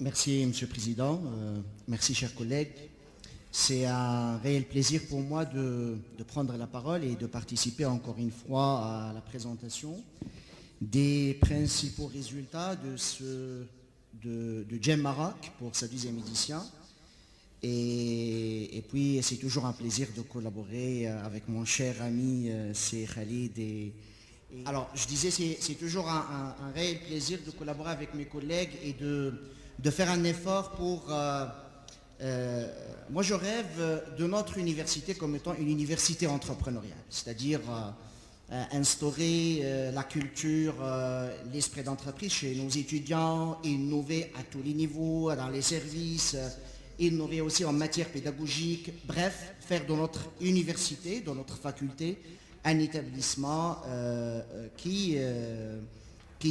Merci, Monsieur le Président. Merci, chers collègues. C'est un réel plaisir pour moi de prendre la parole et de participer encore une fois à la présentation des principaux résultats de GEM Maroc pour sa 12e édition. Et puis, c'est toujours un plaisir de collaborer avec mon cher ami c'est Khalid. Alors, je disais, c'est toujours un réel plaisir de collaborer avec mes collègues et de faire un effort pour... moi, je rêve de notre université comme étant une université entrepreneuriale, c'est-à-dire instaurer la culture, l'esprit d'entreprise chez nos étudiants, innover à tous les niveaux, dans les services, innover aussi en matière pédagogique, bref, faire de notre université, de notre faculté, un établissement qui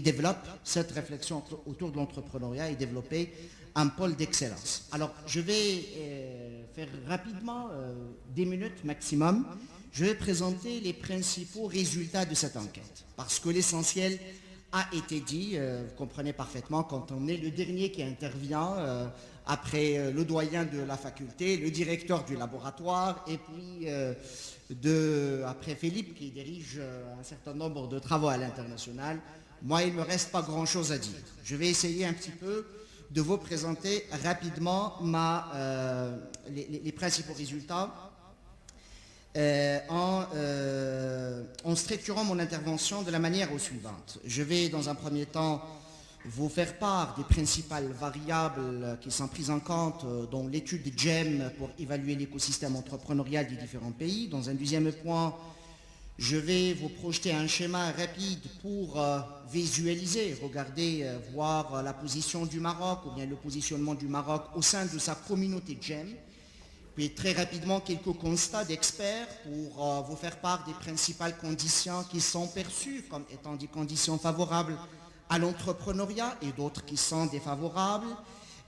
développe cette réflexion autour de l'entrepreneuriat et développer un pôle d'excellence. Alors, je vais faire rapidement, 10 minutes maximum, je vais présenter les principaux résultats de cette enquête. Parce que l'essentiel a été dit, vous comprenez parfaitement, quand on est le dernier qui intervient, après le doyen de la faculté, le directeur du laboratoire, et puis après Philippe qui dirige un certain nombre de travaux à l'international, moi il ne me reste pas grand-chose à dire. Je vais essayer un petit peu de vous présenter rapidement les principaux résultats en structurant mon intervention de la manière suivante. Je vais dans un premier temps vous faire part des principales variables qui sont prises en compte dans l'étude GEM pour évaluer l'écosystème entrepreneurial des différents pays. Dans un deuxième point, je vais vous projeter un schéma rapide pour visualiser, regarder, voir la position du Maroc ou bien le positionnement du Maroc au sein de sa communauté GEM. Puis très rapidement, quelques constats d'experts pour vous faire part des principales conditions qui sont perçues comme étant des conditions favorables à l'entrepreneuriat et d'autres qui sont défavorables.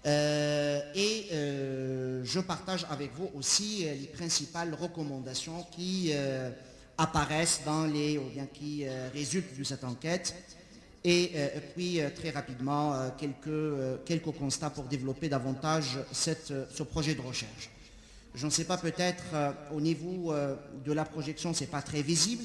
Je partage avec vous aussi les principales recommandations qui apparaissent ou bien qui résultent de cette enquête. Et puis très rapidement, quelques constats pour développer davantage ce projet de recherche. Je ne sais pas, peut-être au niveau de la projection, ce n'est pas très visible,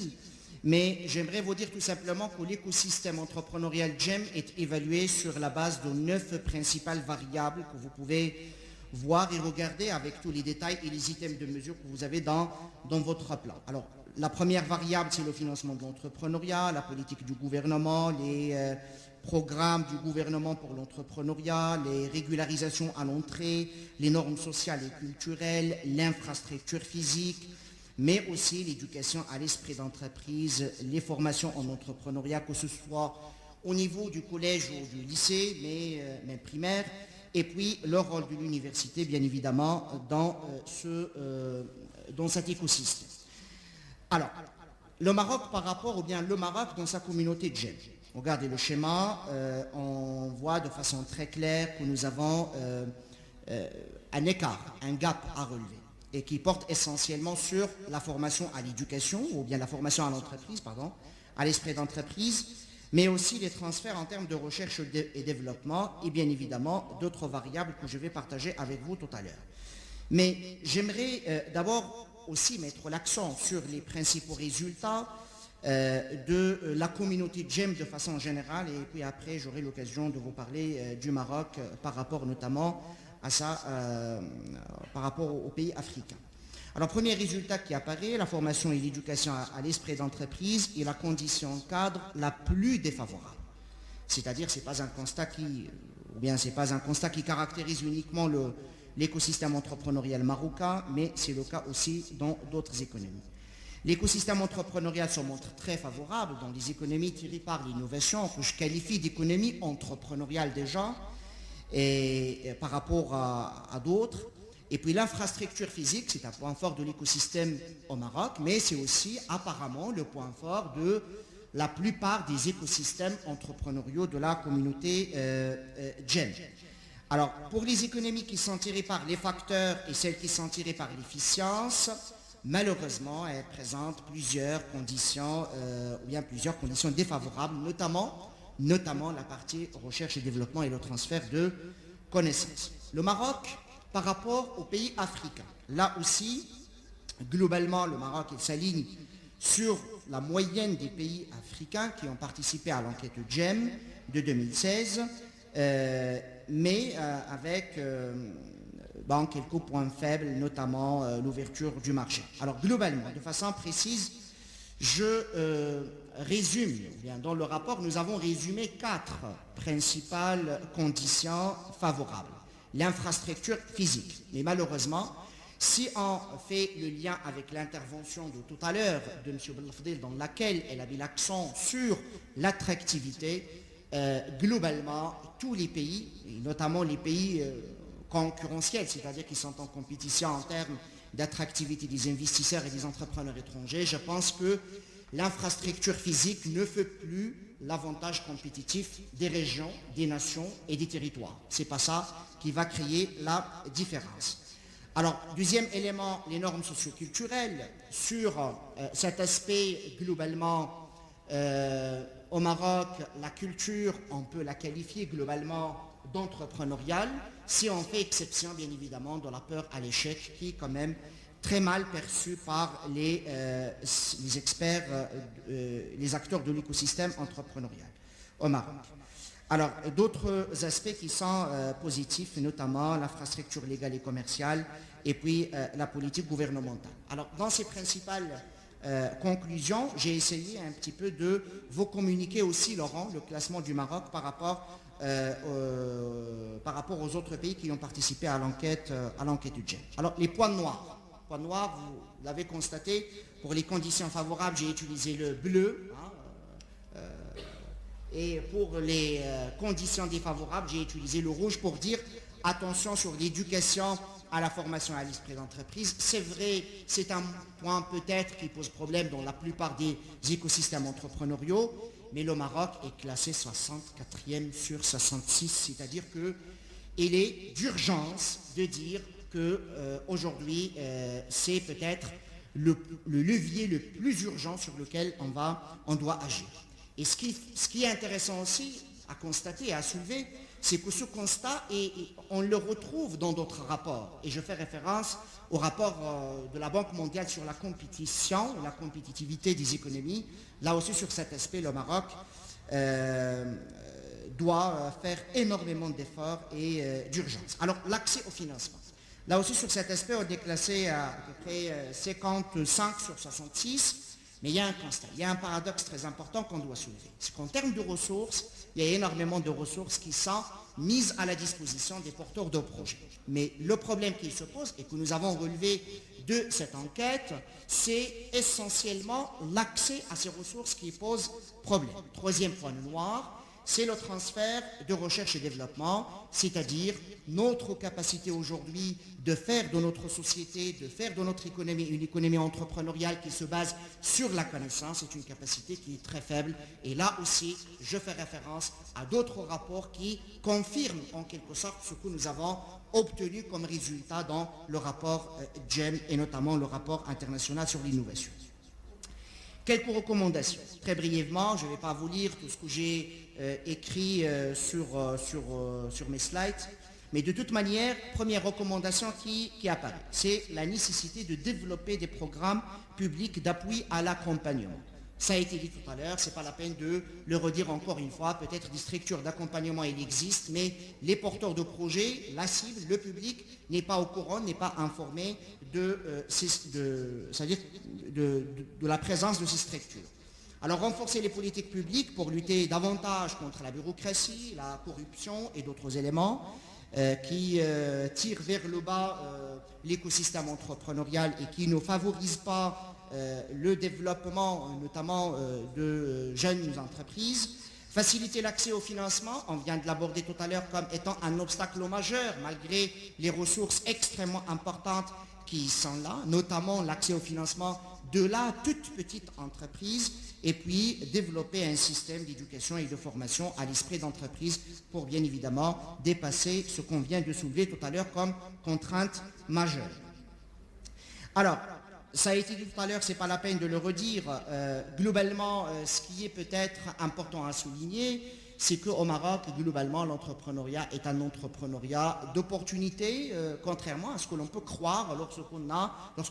mais j'aimerais vous dire tout simplement que l'écosystème entrepreneurial GEM est évalué sur la base de 9 principales variables que vous pouvez voir et regarder avec tous les détails et les items de mesure que vous avez dans votre plan. Alors, la première variable, c'est le financement de l'entrepreneuriat, la politique du gouvernement, les programmes du gouvernement pour l'entrepreneuriat, les régularisations à l'entrée, les normes sociales et culturelles, l'infrastructure physique, mais aussi l'éducation à l'esprit d'entreprise, les formations en entrepreneuriat, que ce soit au niveau du collège ou du lycée, mais même primaire, et puis le rôle de l'université, bien évidemment, dans cet écosystème. Alors, le Maroc par rapport, ou bien le Maroc dans sa communauté de GEM. Regardez le schéma, on voit de façon très claire que nous avons un écart, un gap à relever, et qui porte essentiellement sur la formation à l'éducation, ou bien la formation à l'entreprise, pardon, à l'esprit d'entreprise, mais aussi les transferts en termes de recherche et développement, et bien évidemment d'autres variables que je vais partager avec vous tout à l'heure. Mais j'aimerais d'abord aussi mettre l'accent sur les principaux résultats de la communauté GEM de façon générale, et puis après j'aurai l'occasion de vous parler du Maroc par rapport notamment par rapport aux pays africains. Alors, premier résultat qui apparaît, la formation et l'éducation à l'esprit d'entreprise est la condition cadre la plus défavorable. C'est-à-dire, c'est pas un constat qui caractérise uniquement l'écosystème entrepreneurial marocain, mais c'est le cas aussi dans d'autres économies. L'écosystème entrepreneurial se montre très favorable dans les économies tirées par l'innovation, que je qualifie d'économie entrepreneuriale déjà, et par rapport à d'autres. Et puis l'infrastructure physique, c'est un point fort de l'écosystème au Maroc, mais c'est aussi apparemment le point fort de la plupart des écosystèmes entrepreneuriaux de la communauté GEM. Alors, pour les économies qui sont tirées par les facteurs et celles qui sont tirées par l'efficience, malheureusement, elles présentent plusieurs conditions défavorables, notamment notamment la partie recherche et développement et le transfert de connaissances. Le Maroc, par rapport aux pays africains, là aussi, globalement, le Maroc s'aligne sur la moyenne des pays africains qui ont participé à l'enquête GEM de 2016, mais avec quelques points faibles, notamment l'ouverture du marché. Alors globalement, de façon précise, je résume, dans le rapport, nous avons résumé 4 principales conditions favorables. L'infrastructure physique, mais malheureusement, si on fait le lien avec l'intervention de tout à l'heure de M. Belfadil, dans laquelle elle a mis l'accent sur l'attractivité, globalement, tous les pays, et notamment les pays concurrentiels, c'est-à-dire qui sont en compétition en termes d'attractivité des investisseurs et des entrepreneurs étrangers, je pense que l'infrastructure physique ne fait plus l'avantage compétitif des régions, des nations et des territoires. Ce n'est pas ça qui va créer la différence. Alors, deuxième élément, les normes socioculturelles. Sur cet aspect, globalement, au Maroc, la culture, on peut la qualifier globalement d'entrepreneuriale, si on fait exception, bien évidemment, de la peur à l'échec, qui est quand même très mal perçue par les experts, les acteurs de l'écosystème entrepreneurial au Maroc. Alors, d'autres aspects qui sont positifs, notamment l'infrastructure légale et commerciale, et puis la politique gouvernementale. Alors, dans ces principales conclusions, j'ai essayé un petit peu de vous communiquer aussi, Laurent, le classement du Maroc par rapport aux autres pays qui ont participé à l'enquête du GEM. Alors, les points noirs. Points noirs, vous l'avez constaté, pour les conditions favorables, j'ai utilisé le bleu. Et pour les conditions défavorables, j'ai utilisé le rouge pour dire attention sur l'éducation à la formation à l'esprit d'entreprise. C'est vrai, c'est un point peut-être qui pose problème dans la plupart des écosystèmes entrepreneuriaux, mais le Maroc est classé 64e sur 66, c'est-à-dire qu'il est d'urgence de dire qu'aujourd'hui, c'est peut-être le levier le plus urgent sur lequel on doit agir. Et ce qui est intéressant aussi à constater et à soulever, c'est que ce constat, on le retrouve dans d'autres rapports. Et je fais référence au rapport de la Banque mondiale sur la compétition, la compétitivité des économies. Là aussi, sur cet aspect, le Maroc doit faire énormément d'efforts et d'urgence. Alors, l'accès au financement. Là aussi, sur cet aspect, on est classé à peu près 55 sur 66. Mais il y a un constat, il y a un paradoxe très important qu'on doit soulever. C'est qu'en termes de ressources, il y a énormément de ressources qui sont mises à la disposition des porteurs de projets. Mais le problème qui se pose et que nous avons relevé de cette enquête, c'est essentiellement l'accès à ces ressources qui pose problème. Troisième point noir, c'est le transfert de recherche et développement, c'est-à-dire notre capacité aujourd'hui de faire de notre société, de faire de notre économie une économie entrepreneuriale qui se base sur la connaissance, c'est une capacité qui est très faible. Et là aussi, je fais référence à d'autres rapports qui confirment en quelque sorte ce que nous avons obtenu comme résultat dans le rapport GEM et notamment le rapport international sur l'innovation. Quelques recommandations. Très brièvement, je ne vais pas vous lire tout ce que j'ai écrit sur mes slides, mais de toute manière, première recommandation qui apparaît, c'est la nécessité de développer des programmes publics d'appui à l'accompagnement. Ça a été dit tout à l'heure, ce n'est pas la peine de le redire encore une fois, peut-être des structures d'accompagnement il existe, mais les porteurs de projets, la cible, le public n'est pas au courant, n'est pas informé de la présence de ces structures. Alors renforcer les politiques publiques pour lutter davantage contre la bureaucratie, la corruption et d'autres éléments qui tirent vers le bas l'écosystème entrepreneurial et qui ne favorisent pas le développement notamment de jeunes entreprises. Faciliter l'accès au financement, on vient de l'aborder tout à l'heure comme étant un obstacle majeur malgré les ressources extrêmement importantes qui sont là, notamment l'accès au financement de la toute petite entreprise, et puis développer un système d'éducation et de formation à l'esprit d'entreprise pour bien évidemment dépasser ce qu'on vient de soulever tout à l'heure comme contrainte majeure. Alors, ça a été dit tout à l'heure, ce n'est pas la peine de le redire. Globalement, ce qui est peut-être important à souligner, c'est qu'au Maroc, globalement, l'entrepreneuriat est un entrepreneuriat d'opportunité, contrairement à ce que l'on peut croire lorsqu'on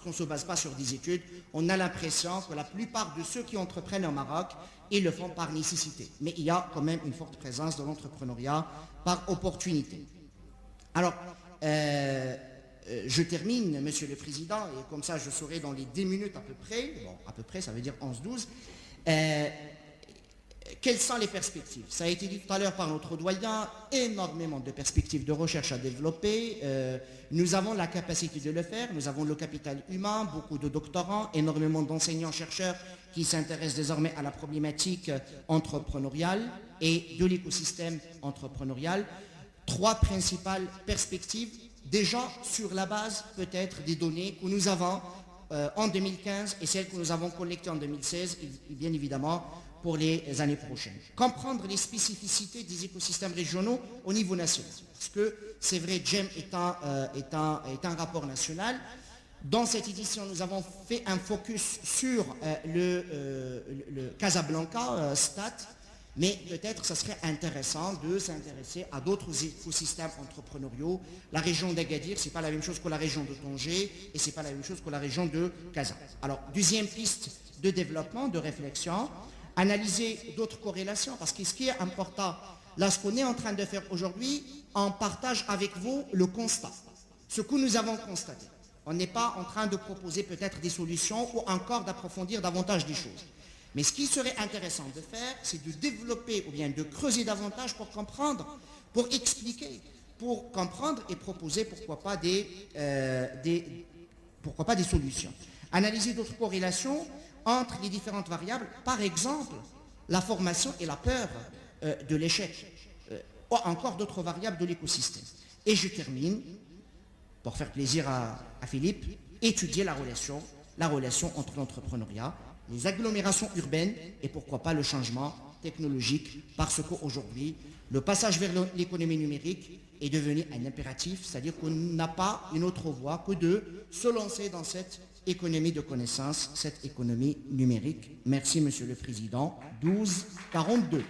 ne se base pas sur des études. On a l'impression que la plupart de ceux qui entreprennent au Maroc, ils le font par nécessité. Mais il y a quand même une forte présence de l'entrepreneuriat par opportunité. Alors, je termine, Monsieur le Président, et comme ça je saurai dans les 10 minutes à peu près, bon, à peu près, ça veut dire 11-12, quelles sont les perspectives? Ça a été dit tout à l'heure par notre doyen, énormément de perspectives de recherche à développer. Nous avons la capacité de le faire, nous avons le capital humain, beaucoup de doctorants, énormément d'enseignants-chercheurs qui s'intéressent désormais à la problématique entrepreneuriale et de l'écosystème entrepreneurial. 3 principales perspectives, déjà sur la base peut-être des données que nous avons en 2015 et celles que nous avons collectées en 2016, et bien évidemment pour les années prochaines. Comprendre les spécificités des écosystèmes régionaux au niveau national. Parce que c'est vrai, GEM est un rapport national. Dans cette édition, nous avons fait un focus sur le Casablanca Stat, mais peut-être ça serait intéressant de s'intéresser à d'autres écosystèmes entrepreneuriaux. La région d'Agadir, ce n'est pas la même chose que la région de Tanger et ce n'est pas la même chose que la région de Casa. Alors, deuxième piste de développement, de réflexion, analyser d'autres corrélations, parce que ce qui est important, là, ce qu'on est en train de faire aujourd'hui, on partage avec vous le constat, ce que nous avons constaté. On n'est pas en train de proposer peut-être des solutions ou encore d'approfondir davantage des choses. Mais ce qui serait intéressant de faire, c'est de développer ou bien de creuser davantage pour comprendre, pour expliquer, pour comprendre et proposer pourquoi pas des solutions. Analyser d'autres corrélations entre les différentes variables, par exemple la formation et la peur de l'échec, ou encore d'autres variables de l'écosystème. Et je termine, pour faire plaisir à Philippe, étudier la relation entre l'entrepreneuriat, les agglomérations urbaines et pourquoi pas le changement technologique, parce qu'aujourd'hui, le passage vers l'économie numérique est devenu un impératif, c'est-à-dire qu'on n'a pas une autre voie que de se lancer dans cette économie de connaissances, cette économie numérique. Merci, Monsieur le Président. 12-42.